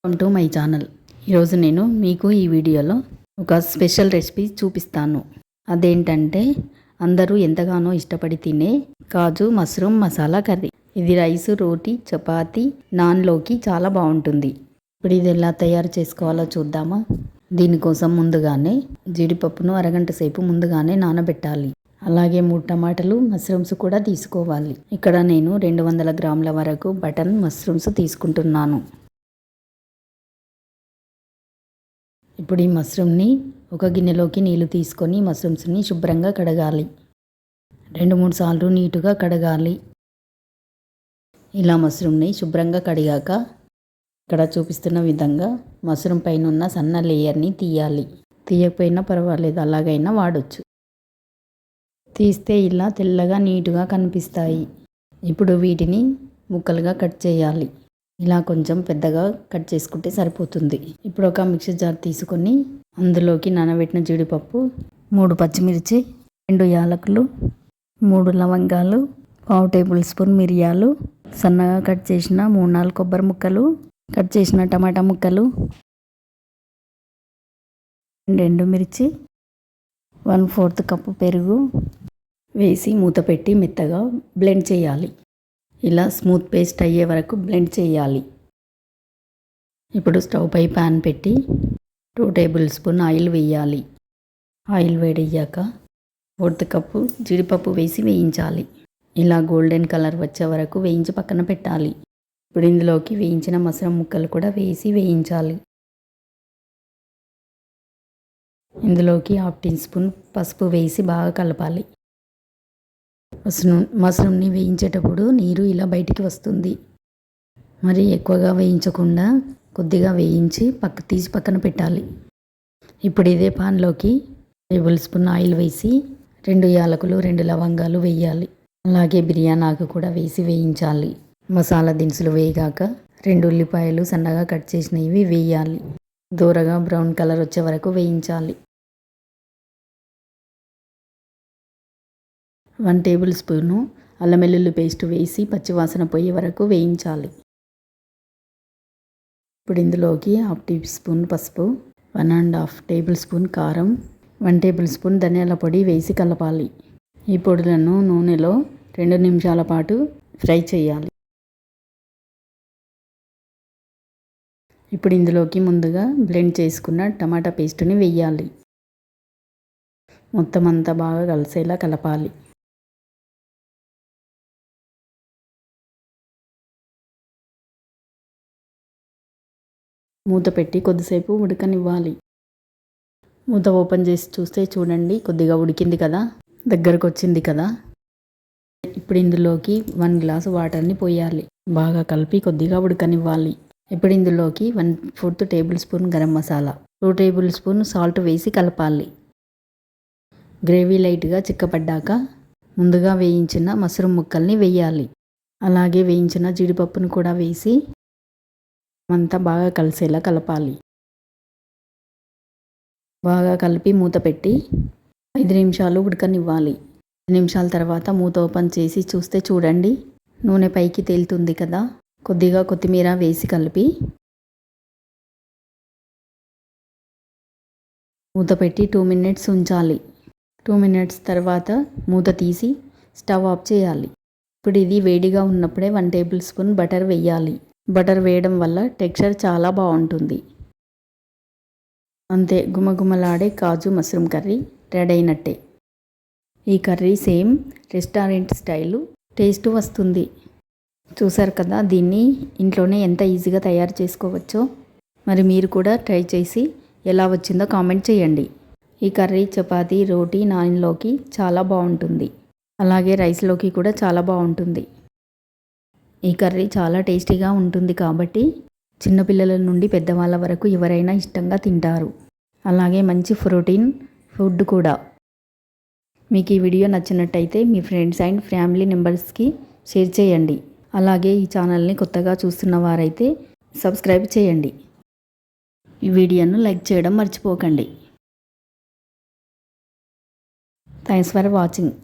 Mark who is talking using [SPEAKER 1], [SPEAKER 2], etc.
[SPEAKER 1] Welcome to my channel. ఈరోజు నేను మీకు ఈ వీడియోలో ఒక స్పెషల్ రెసిపీ చూపిస్తాను. అదేంటంటే అందరూ ఎంతగానో ఇష్టపడి తినే కాజు మష్రూమ్ మసాలా కర్రీ. ఇది రైస్, రోటీ, చపాతీ, నాన్లోకి చాలా బాగుంటుంది. ఇప్పుడు ఇది ఎలా తయారు చేసుకోవాలో చూద్దామా. దీనికోసం ముందుగానే జీడిపప్పును అరగంట సేపు ముందుగానే నానబెట్టాలి. అలాగే 3 టమాటాలు, మష్రూమ్స్ కూడా తీసుకోవాలి. ఇక్కడ నేను 200 గ్రాముల వరకు బటన్ మష్రూమ్స్ తీసుకుంటున్నాను. ఇప్పుడు ఈ మష్రూమ్ని ఒక గిన్నెలోకి నీళ్లు తీసుకొని మష్రూమ్స్ని శుభ్రంగా కడగాలి. 2-3 సార్లు నీటుగా కడగాలి. ఇలా మష్రూమ్ని శుభ్రంగా కడిగాక ఇక్కడ చూపిస్తున్న విధంగా మష్రూమ్ పైన ఉన్న సన్న లేయర్ని తీయాలి. తీయకపోయినా పర్వాలేదు, అలాగైనా వాడొచ్చు. తీస్తే ఇలా తెల్లగా నీటుగా కనిపిస్తాయి. ఇప్పుడు వీటిని ముక్కలుగా కట్ చేయాలి. ఇలా కొంచెం పెద్దగా కట్ చేసుకుంటే సరిపోతుంది. ఇప్పుడు ఒక మిక్సర్ జార్ తీసుకొని అందులోకి నానబెట్టిన జీడిపప్పు, 3 పచ్చిమిర్చి, 2 యాలకులు, 3 లవంగాలు, 1/2 టేబుల్ స్పూన్ మిరియాలు, సన్నగా కట్ చేసిన 3-4 కొబ్బరి ముక్కలు, కట్ చేసిన టమాటా ముక్కలు, 2 ఎండుమిర్చి, 1/4 కప్పు పెరుగు వేసి మూత పెట్టి మెత్తగా బ్లెండ్ చేయాలి. ఇలా స్మూత్ పేస్ట్ అయ్యే వరకు బ్లెండ్ చేయాలి. ఇప్పుడు స్టవ్ పై ప్యాన్ పెట్టి 2 టేబుల్ స్పూన్ ఆయిల్ వేయాలి. ఆయిల్ వేడయ్యాక 1/4 కప్పు జీడిపప్పు వేసి వేయించాలి. ఇలా గోల్డెన్ కలర్ వచ్చే వరకు వేయించి పక్కన పెట్టాలి. ఇప్పుడు ఇందులోకి వేయించిన మష్రూమ్ ముక్కలు కూడా వేసి వేయించాలి. ఇందులోకి 1/2 టీ స్పూన్ పసుపు వేసి బాగా కలపాలి. మష్రూమ్ని వేయించేటప్పుడు నీరు ఇలా బయటికి వస్తుంది. మరి ఎక్కువగా వేయించకుండా కొద్దిగా వేయించి తీసి పక్కన పెట్టాలి. ఇప్పుడు ఇదే పాన్లోకి 1 టేబుల్ స్పూన్ ఆయిల్ వేసి 2 యాలకులు, 2 లవంగాలు వేయాలి. అలాగే బిర్యానీ ఆకు కూడా వేసి వేయించాలి. మసాలా దినుసులు వేయగాక 2 ఉల్లిపాయలు సన్నగా కట్ చేసినవి వేయాలి. దూరగా బ్రౌన్ కలర్ వచ్చే వరకు వేయించాలి. 1 టేబుల్ స్పూను అల్లం వెల్లుల్లి పేస్ట్ వేసి పచ్చివాసన పోయే వరకు వేయించాలి. ఇప్పుడు ఇందులోకి 1/2 టీ స్పూన్ పసుపు, 1.5 టేబుల్ స్పూన్ కారం, 1 టేబుల్ స్పూన్ ధనియాల పొడి వేసి కలపాలి. ఈ పొడులను నూనెలో 2 నిమిషాల పాటు ఫ్రై చేయాలి. ఇప్పుడు ఇందులోకి ముందుగా బ్లెండ్ చేసుకున్న టమాటా పేస్టుని వేయాలి. మొత్తం అంతా బాగా కలిసేలా కలపాలి. మూత పెట్టి కొద్దిసేపు ఉడకనివ్వాలి. మూత ఓపెన్ చేసి చూస్తే చూడండి, కొద్దిగా ఉడికింది కదా, దగ్గరకు వచ్చింది కదా. ఇప్పుడు ఇందులోకి 1 గ్లాసు వాటర్ని పోయాలి. బాగా కలిపి కొద్దిగా ఉడకనివ్వాలి. ఇప్పుడు ఇందులోకి 1/4 table spoon garam masala, 2 table spoon salt వేసి కలపాలి. గ్రేవీ లైట్గా చిక్కపడ్డాక ముందుగా వేయించిన మష్రూమ్ ముక్కల్ని వేయాలి. అలాగే వేయించిన జీడిపప్పును కూడా వేసి అంతా బాగా కలిసేలా కలపాలి. బాగా కలిపి మూత పెట్టి 5 నిమిషాలు ఉడకనివ్వాలి. 5 నిమిషాల తర్వాత మూత ఓపెన్ చేసి చూస్తే చూడండి, నూనె పైకి తేలుతుంది కదా. కొద్దిగా కొత్తిమీర వేసి కలిపి మూత పెట్టి 2 మినిట్స్ ఉంచాలి. 2 మినిట్స్ తర్వాత మూత తీసి స్టవ్ ఆఫ్ చేయాలి. ఇప్పుడు ఇది వేడిగా ఉన్నప్పుడే 1 టేబుల్ స్పూన్ బటర్ వేయాలి. బటర్ వేయడం వల్ల టెక్స్చర్ చాలా బాగుంటుంది. అంతే, గుమగుమలాడే కాజు మష్రూమ్ కర్రీ రెడీ అయినట్టే. ఈ curry same restaurant style taste వస్తుంది. చూసారు కదా, దీన్ని ఇంట్లోనే ఎంత ఈజీగా తయారు చేసుకోవచ్చో. మరి మీరు కూడా ట్రై చేసి ఎలా వచ్చిందో కామెంట్ చేయండి. ఈ కర్రీ చపాతీ, రోటీ, నాన్లోకి చాలా బాగుంటుంది. అలాగే రైస్లోకి కూడా చాలా బాగుంటుంది. ఈ కర్రీ చాలా టేస్టీగా ఉంటుంది కాబట్టి చిన్నపిల్లల నుండి పెద్దవాళ్ళ వరకు ఎవరైనా ఇష్టంగా తింటారు. అలాగే మంచి ప్రోటీన్ ఫుడ్ కూడా. మీకు ఈ వీడియో నచ్చినట్టయితే మీ ఫ్రెండ్స్ అండ్ ఫ్యామిలీ మెంబర్స్కి షేర్ చేయండి. అలాగే ఈ ఛానల్ని కొత్తగా చూస్తున్న వారైతే సబ్స్క్రైబ్ చేయండి. ఈ వీడియోను లైక్ చేయడం మర్చిపోకండి. Thanks for watching.